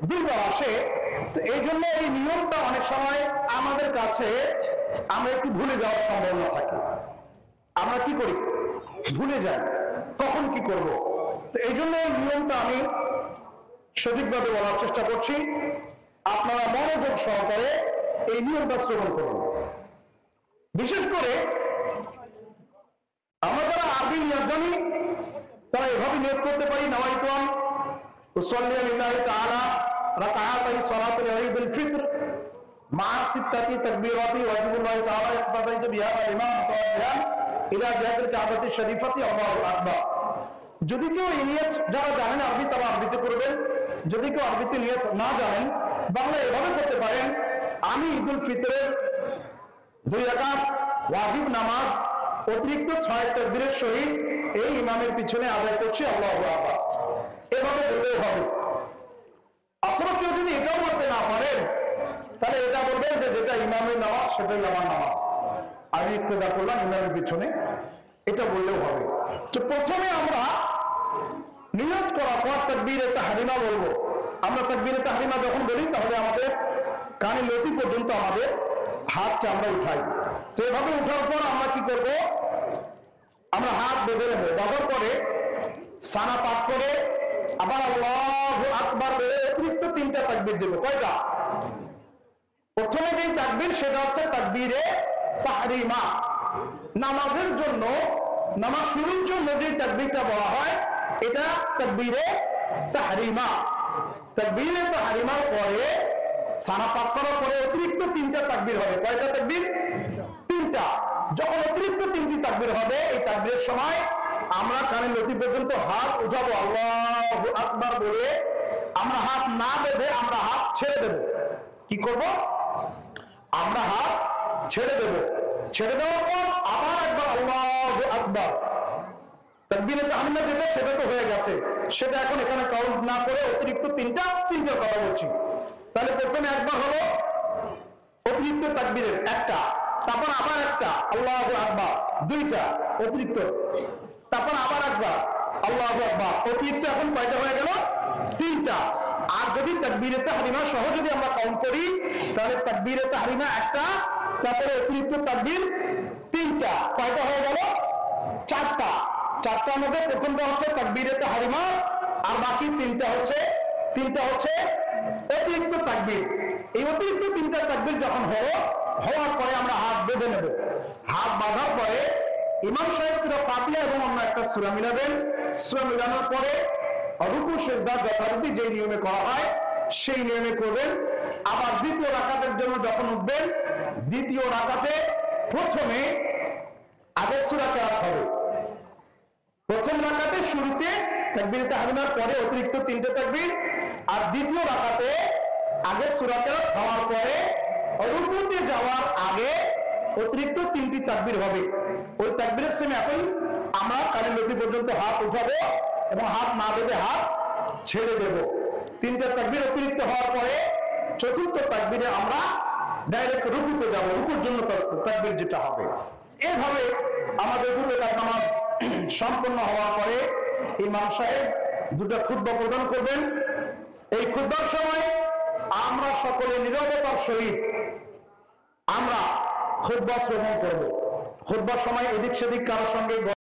দুইবার আসে। তো এই জন্য এই নিয়মটা অনেক সময় আমাদের কাছে আমরা একটু ভুলে যাওয়ার সম্ভাবনা থাকে। আমরা কি করি? ভুলে যাই। তখন কি করব? তো এই জন্য এই নিয়মটা আমি সঠিকভাবে বলার চেষ্টা করছি। আপনারা মনোযোগ সহকারে এই নিয়মটা শ্রবণ করুন। বিশেষ করে আমরা যারা আরবি নিয়ত জানি তারা এভাবে নিয়ত করতে পারি, নাওয়াইতুম উসাল্লি লিল্লাহি তাআলা রাকাআতাই সালাতুল ঈদুল ফিতর মা সিত্তাতি তাকবীরাতি ওয়াজিবুল্লাহি তাআলা ইকতাদাইতু বিহা ইমাম মুতাওয়াজ্জিহান ইলা জিহাতিল কাবাতি শরীফাতি আল্লাহু আকবার। যদি কেউ এই নিয়ত যারা জানেন আরবি তারা আরবিতে করবেন, যদি কেউ আরবিতে নিয়ত না জানেন বাংলা এভাবে করতে পারেন, আমি ঈদুল ফিতরের 2 রাকাত ওয়াজিব নামাজ অতিরিক্ত 6 তাকবীরের সহিত এই ইমামের পিছনে আদায় করছি আল্লাহু আকবার। এভাবে বললেও হবে। অথবা কেউ যদি এটাও বলতে না পারেন তাহলে এটা বলবেন যে যেটা ইমামের নামাজ সেটাই আমার নামাজ, আমি ইক্তেদা করলাম ইমামের পিছনে, এটা বললেও হবে। তো প্রথমে আমরা নিয়ত করার পর তাকবীরে তাহরিমা বলবো। আমরা তাকবীরে তাহরিমা যখন বলি তাহলে আমাদের কানে লতি পর্যন্ত আমাদের হাতটা আমরা উঠাই। তো এভাবে উঠার পর আমরা কি করব? আমরা হাত বেঁধে নেব। বাঁধার পরে সানা পাঠ করে আবার আল্লাহু আকবার বলে অতিরিক্ত 3টা তাকবীর দেব। কয়টা? প্রথমে যে তাকবীর সেটা হচ্ছে তাকবীরে তাহরিমা। নামাজের জন্য, নামাজ শুরুর জন্য যে তাকবীরটা বলা হয় এটা তাকবীরে তাহরিমা। তাকবীরে তাহরিমার পরে সানা পাঠ করার পরে অতিরিক্ত 3টা তাকবীর হবে। কয়টা তাকবীর? 3টা। যখন অতিরিক্ত 3টি তাকবীর হবে এই তাকবীরের সময় আমরা কানে লতি পর্যন্ত হাত উঠাবো আল্লাহু আকবার বলে। আমরা হাত না বেঁধে আমরা হাত ছেড়ে দেব। কি করব? আমরা হাত ছেড়ে দেব। ছেড়ে দেওয়ার পর আবার একবার আল্লাহু আকবার। তাকবীরে তাহরিমা যেটা সেটা তো হয়ে গেছে, সেটা এখন এখানে কাউন্ট না করে অতিরিক্ত 3টার কথা বলছি। তাহলে প্রথমে একবার হলো অতিরিক্ত তাকবীরের একটা, তারপর আবার একটা আল্লাহু আকবার, 2টা অতিরিক্ত, তারপর আবার একবার আল্লাহু আকবার অতিরিক্ত। এখন কয়টা হয়ে গেল? 3টা। আর যদি তাকবীরে তাহরিমা সহ যদি আমরা কাউন্ট করি তাহলে তাকবীরে তাহরিমা একটা, তারপরে অতিরিক্ত তাকবীর 3টা, কয়টা হয়ে গেল? 4টা। 4টার মধ্যে প্রথমটা হচ্ছে তাকবীরে তাহরিমা আর বাকি 3টা হচ্ছে অতিরিক্ত তাকবীর। এই অতিরিক্ত 3টা তাকবীর যখন হওয়ার পরে আমরা হাত বেঁধে নেব। হাত বাঁধার পরে ইমাম সাহেব সূরা ফাতিহা এবং অন্য একটা সূরা মিলাবেন। সূরা মিলানোর পরে রুকু সিজদা যথারীতি যে নিয়মে করা হয় সেই নিয়মে করবেন। আবার দ্বিতীয় রাকাতের জন্য যখন উঠবেন, দ্বিতীয় রাকাতে প্রথমে আগের সূরা কেরাত হবে। প্রথম রাকাতে শুরুতে তাকবীরে তাহরিমার পরে অতিরিক্ত 3টা তাকবীর, আর দ্বিতীয় রাকাতে আগের সূরা কেরাত হওয়ার পরে রুকুতে যাওয়ার আগে অতিরিক্ত 3টি তাকবীর হবে। ওই তাকবীরের সময় এখন আমরা কানে লতি পর্যন্ত হাত উঠাবো এবং হাত না বেঁধে হাত ছেড়ে দেব। 3টা তাকবীর অতিরিক্ত হওয়ার পরে চতুর্থ তাকবীরে আমরা ডাইরেক্ট রুকুতে যাব, রুকুর জন্য তাকবীর যেটা হবে। এভাবে আমাদের 2 রাকাত নামাজ সম্পন্ন হওয়ার পরে ইমাম সাহেব 2টা খুতবা প্রদান করবেন। এই খুতবার সময় আমরা সকলে নীরবতার সহিত আমরা খুতবা শ্রবণ করব। খুতবার সময় এদিক সেদিক কারোর সঙ্গে